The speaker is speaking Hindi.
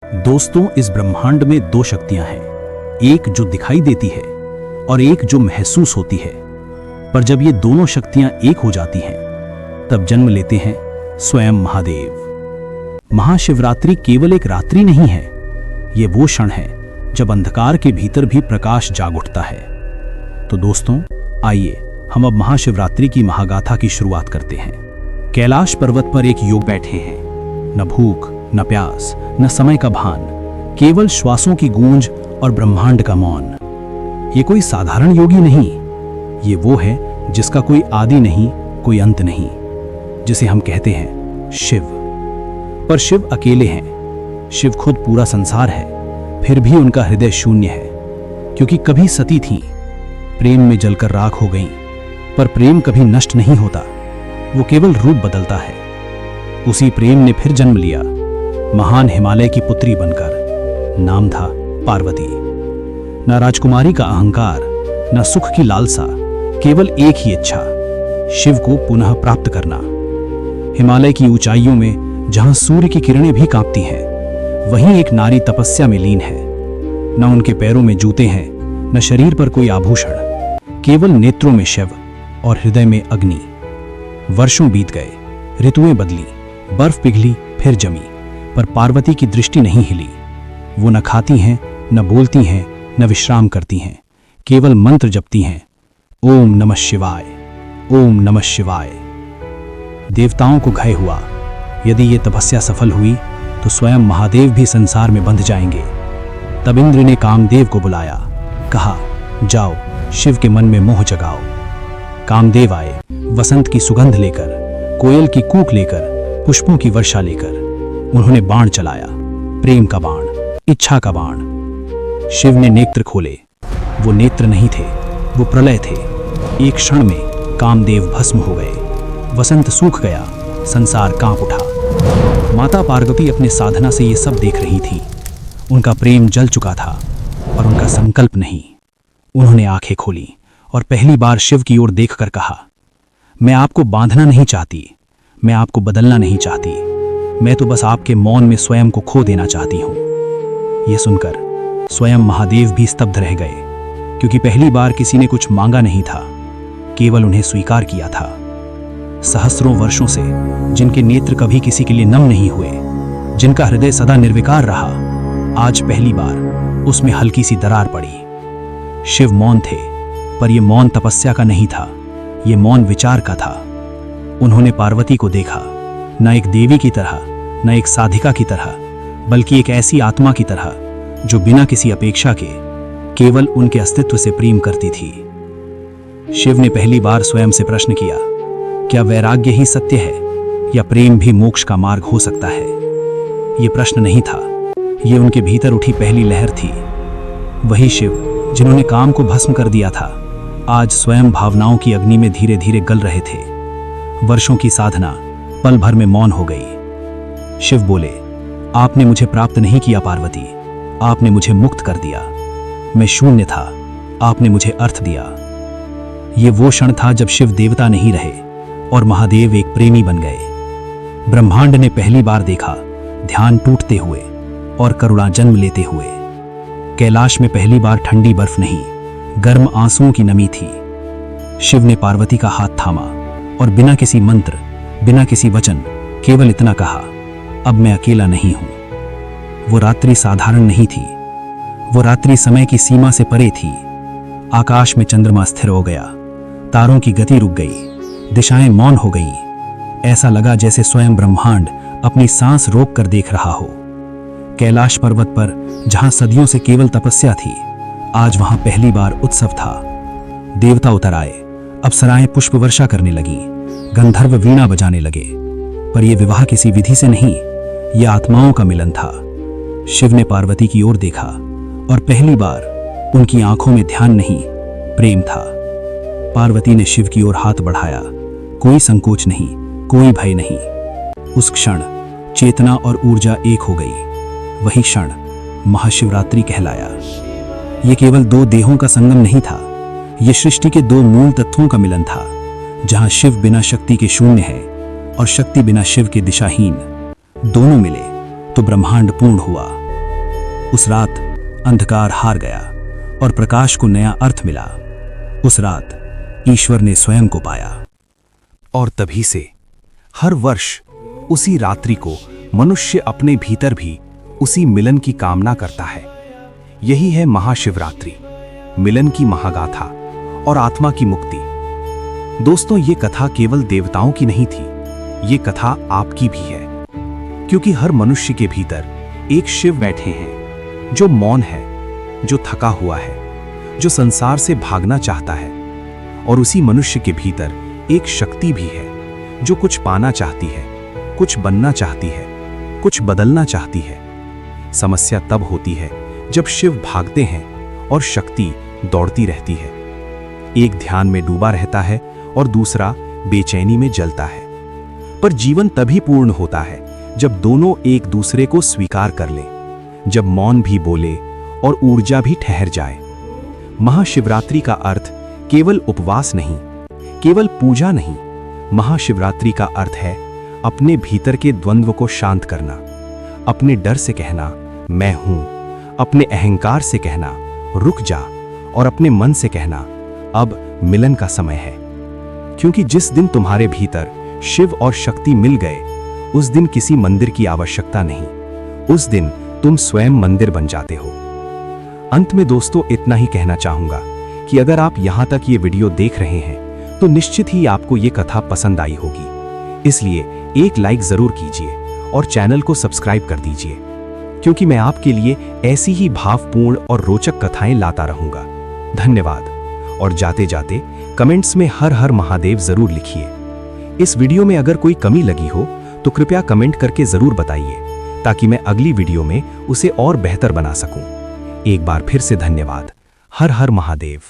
दोस्तों, इस ब्रह्मांड में दो शक्तियां हैं, एक जो दिखाई देती है और एक जो महसूस होती है। पर जब ये दोनों शक्तियां एक हो जाती हैं, तब जन्म लेते हैं स्वयं महादेव। महाशिवरात्रि केवल एक रात्रि नहीं है, ये वो क्षण है जब अंधकार के भीतर भी प्रकाश जाग उठता है। तो दोस्तों, आइए हम अब महाशिवरात्रि की महागाथा की शुरुआत करते हैं। कैलाश पर्वत पर एक योग बैठे हैं, न भूख न प्यास न समय का भान, केवल श्वासों की गूंज और ब्रह्मांड का मौन। ये कोई साधारण योगी नहीं, ये वो है जिसका कोई आदि नहीं, कोई अंत नहीं, जिसे हम कहते हैं शिव। पर शिव अकेले हैं, शिव खुद पूरा संसार है, फिर भी उनका हृदय शून्य है। क्योंकि कभी सती थीं, प्रेम में जलकर राख हो गईं, पर प्रेम कभी नष्ट नहीं होता, वो केवल रूप बदलता है। उसी प्रेम ने फिर जन्म लिया, महान हिमालय की पुत्री बनकर। नाम था पार्वती। न राजकुमारी का अहंकार, न सुख की लालसा, केवल एक ही इच्छा, शिव को पुनः प्राप्त करना। हिमालय की ऊंचाइयों में जहां सूर्य की किरणें भी कांपती हैं, वहीं एक नारी तपस्या में लीन है। न उनके पैरों में जूते हैं, न शरीर पर कोई आभूषण, केवल नेत्रों में शिव और हृदय में अग्नि। वर्षों बीत गए, ऋतुएं बदली, बर्फ पिघली फिर जमी, पर पार्वती की दृष्टि नहीं हिली। वो न खाती हैं, न बोलती हैं, न विश्राम करती हैं, केवल मंत्र जपती हैं, ओम नमः शिवाय, ओम नमः शिवाय। देवताओं को भय हुआ, यदि ये तपस्या सफल हुई तो स्वयं महादेव भी संसार में बंध जाएंगे। तब इंद्र ने कामदेव को बुलाया, कहा, जाओ शिव के मन में मोह जगाओ। कामदेव आए, वसंत की सुगंध लेकर, कोयल की कूक लेकर, पुष्पों की वर्षा लेकर। उन्होंने बाण चलाया, प्रेम का बाण, इच्छा का बाण। शिव ने नेत्र खोले, वो नेत्र नहीं थे, वो प्रलय थे। एक क्षण में कामदेव भस्म हो गए, वसंत सूख गया, संसार कांप उठा। माता पार्वती अपने साधना से ये सब देख रही थी। उनका प्रेम जल चुका था और उनका संकल्प नहीं। उन्होंने आंखें खोली और पहली बार शिव की ओर देखकर कहा, मैं आपको बांधना नहीं चाहती, मैं आपको बदलना नहीं चाहती, मैं तो बस आपके मौन में स्वयं को खो देना चाहती हूं। यह सुनकर स्वयं महादेव भी स्तब्ध रह गए, क्योंकि पहली बार किसी ने कुछ मांगा नहीं था, केवल उन्हें स्वीकार किया था। सहस्त्रों वर्षों से जिनके नेत्र कभी किसी के लिए नम नहीं हुए, जिनका हृदय सदा निर्विकार रहा, आज पहली बार उसमें हल्की सी दरार पड़ी। शिव मौन थे, पर यह मौन तपस्या का नहीं था, यह मौन विचार का था। उन्होंने पार्वती को देखा, न एक देवी की तरह, न एक साधिका की तरह, बल्कि एक ऐसी आत्मा की तरह जो बिना किसी अपेक्षा के केवल उनके अस्तित्व से प्रेम करती थी। शिव ने पहली बार स्वयं से प्रश्न किया, क्या वैराग्य ही सत्य है या प्रेम भी मोक्ष का मार्ग हो सकता है? यह प्रश्न नहीं था, यह उनके भीतर उठी पहली लहर थी। वही शिव जिन्होंने काम को भस्म कर दिया था, आज स्वयं भावनाओं की अग्नि में धीरे धीरे गल रहे थे। वर्षों की साधना पल भर में मौन हो गई। शिव बोले, आपने मुझे प्राप्त नहीं किया पार्वती, आपने मुझे मुक्त कर दिया। मैं शून्य था, आपने मुझे अर्थ दिया। ये वो क्षण था जब शिव देवता नहीं रहे और महादेव एक प्रेमी बन गए। ब्रह्मांड ने पहली बार देखा ध्यान टूटते हुए और करुणा जन्म लेते हुए। कैलाश में पहली बार ठंडी बर्फ नहीं, गर्म आंसुओं की नमी थी। शिव ने पार्वती का हाथ थामा और बिना किसी मंत्र, बिना किसी वचन, केवल इतना कहा, अब मैं अकेला नहीं हूं। वो रात्रि साधारण नहीं थी, वो रात्रि समय की सीमा से परे थी। आकाश में चंद्रमा स्थिर हो गया, तारों की गति रुक गई, दिशाएं मौन हो गईं। ऐसा लगा जैसे स्वयं ब्रह्मांड अपनी सांस रोक कर देख रहा हो। कैलाश पर्वत पर जहां सदियों से केवल तपस्या थी, आज वहां पहली बार उत्सव था। देवता उतर आए, अप्सराएं पुष्प वर्षा करने लगी, गंधर्व वीणा बजाने लगे। पर यह विवाह किसी विधि से नहीं, यह आत्माओं का मिलन था। शिव ने पार्वती की ओर देखा और पहली बार उनकी आंखों में ध्यान नहीं, प्रेम था। पार्वती ने शिव की ओर हाथ बढ़ाया, कोई संकोच नहीं, कोई भय नहीं। उस क्षण चेतना और ऊर्जा एक हो गई। वही क्षण महाशिवरात्रि कहलाया। यह केवल दो देहों का संगम नहीं था, यह सृष्टि के दो मूल तत्वों का मिलन था। जहां शिव बिना शक्ति के शून्य है और शक्ति बिना शिव के दिशाहीन। दोनों मिले तो ब्रह्मांड पूर्ण हुआ। उस रात अंधकार हार गया और प्रकाश को नया अर्थ मिला। उस रात ईश्वर ने स्वयं को पाया। और तभी से हर वर्ष उसी रात्रि को मनुष्य अपने भीतर भी उसी मिलन की कामना करता है। यही है महाशिवरात्रि, मिलन की महागाथा और आत्मा की मुक्ति। दोस्तों, ये कथा केवल देवताओं की नहीं थी, ये कथा आपकी भी है, क्योंकि हर मनुष्य के भीतर एक शिव बैठे हैं जो मौन है, जो थका हुआ है, जो संसार से भागना चाहता है। और उसी मनुष्य के भीतर एक शक्ति भी है जो कुछ पाना चाहती है, कुछ बनना चाहती है, कुछ बदलना चाहती है। समस्या तब होती है जब शिव भागते हैं और शक्ति दौड़ती रहती है। एक ध्यान में डूबा रहता है और दूसरा बेचैनी में जलता है। पर जीवन तभी पूर्ण होता है जब दोनों एक दूसरे को स्वीकार कर लें, जब मौन भी बोले और ऊर्जा भी ठहर जाए। महाशिवरात्रि का अर्थ केवल उपवास नहीं, केवल पूजा नहीं। महाशिवरात्रि का अर्थ है अपने भीतर के द्वंद्व को शांत करना, अपने डर से कहना मैं हूं, अपने अहंकार से कहना रुक जा, और अपने मन से कहना अब मिलन का समय है। क्योंकि जिस दिन तुम्हारे भीतर शिव और शक्ति मिल गए, उस दिन किसी मंदिर की आवश्यकता नहीं, उस दिन तुम स्वयं मंदिर बन जाते हो। अंत में दोस्तों इतना ही कहना चाहूंगा कि अगर आप यहां तक ये वीडियो देख रहे हैं तो निश्चित ही आपको ये कथा पसंद आई होगी। इसलिए एक लाइक जरूर कीजिए और चैनल को सब्सक्राइब कर दीजिए, क्योंकि मैं आपके लिए ऐसी ही भावपूर्ण और रोचक कथाएं लाता रहूंगा। धन्यवाद। और जाते जाते कमेंट्स में हर हर महादेव जरूर लिखिए। इस वीडियो में अगर कोई कमी लगी हो तो कृपया कमेंट करके जरूर बताइए, ताकि मैं अगली वीडियो में उसे और बेहतर बना सकूं। एक बार फिर से धन्यवाद। हर हर महादेव।